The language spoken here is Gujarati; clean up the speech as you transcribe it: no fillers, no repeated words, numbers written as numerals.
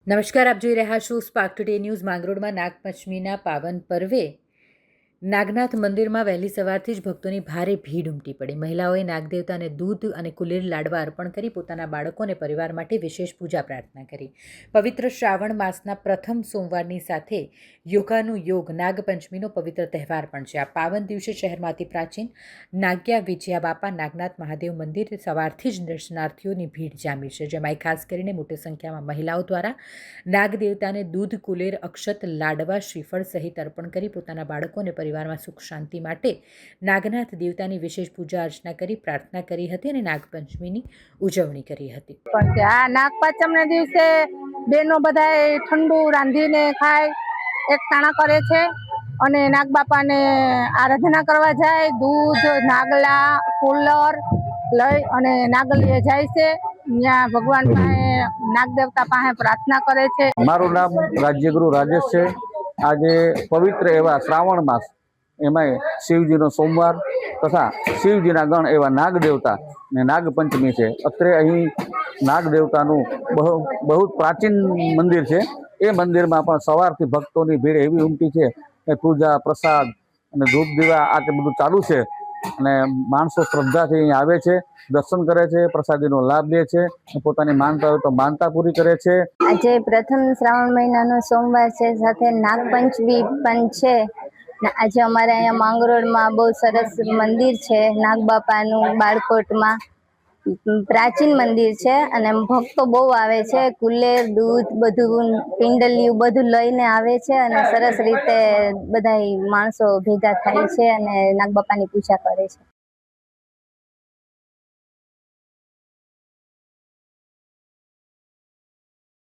નમસ્કાર, આપ જોઈ રહ્યા છો સ્પાર્ક ટુડે ન્યૂઝ. માંગરોળમાં નાગપંચમીના પાવન પર્વે નાગનાથ મંદિરમાં વહેલી સવારથી જ ભક્તોની ભારે ભીડ ઉમટી પડી. મહિલાઓએ નાગદેવતાને દૂધ અને કુલેર લાડવા અર્પણ કરી પોતાના બાળકો અને પરિવાર માટે વિશેષ પૂજા પ્રાર્થના કરી. પવિત્ર શ્રાવણ માસના પ્રથમ સોમવારની સાથે યોગાનું યોગ નાગપંચમીનો પવિત્ર તહેવાર પણ છે. આ પાવન દિવસે શહેરમાંથી પ્રાચીન નાગ્યા વિજયા બાપા નાગનાથ મહાદેવ મંદિર સવારથી જ દર્શનાર્થીઓની ભીડ જામી છે, જેમાં ખાસ કરીને મોટી સંખ્યામાં મહિલાઓ દ્વારા નાગદેવતાને દૂધ, કુલેર, અક્ષત, લાડવા, શ્રીફળ સહિત અર્પણ કરી પોતાના બાળકો અને પરિવારમાં સુખ શાંતિ માટે નાગનાથ દેવતાની વિશેષ પૂજા અર્ચના કરી પ્રાર્થના કરી હતી અને નાગપંચમીની ઉજવણી કરી હતી. આ નાગપંચમના દિવસે બેનો બધાય ઠંડુ રાંધીને ખાય, એકટાણા કરે છે અને નાગબાપાને આરાધના કરવા જાય. દૂધ, નાગલા, કુલર લઈ અને નાગલીએ જાય છે. ત્યાં ભગવાન પાસે નાગદેવતા પાસે પ્રાર્થના કરે છે. મારું નામ રાજ્યગુરુ રાજેશ છે. આજે પવિત્ર એવા શ્રાવણ માસ, એમાંય શિવજીનો સોમવાર તથા શિવજીના ગણ એવા નાગદેવતા ને નાગપંચમી છે. અત્રે અહીં નાગદેવતાનું બહુ પ્રાચીન મંદિર છે. એ મંદિરમાં પણ સવારથી ભક્તોની ભીડ એવી ઉમટી છે કે પૂજા, પ્રસાદ અને ધૂપ દીવા આ બધું ચાલુ છે અને માણસો શ્રદ્ધાથી અહીં આવે છે, દર્શન કરે છે, પ્રસાદીનો લાભ લે છે, પોતાની માનતા હોય તો માનતા પૂરી કરે છે. આજે પ્રથમ શ્રાવણ મહિનાનો સોમવાર છે, સાથે નાગપંચમી પણ છે. આજે અમારે અહીંયા માંગરોળમાં બહુ સરસ મંદિર છે નાગબાપાનું. બાળકોટમાં પ્રાચીન મંદિર છે અને ભક્તો બહુ આવે છે. કુલેર, દૂધ, બધું પિંડલિયું બધું લઈને આવે છે અને સરસ રીતે બધા માણસો ભેગા થાય છે અને નાગબાપાની પૂજા કરે છે.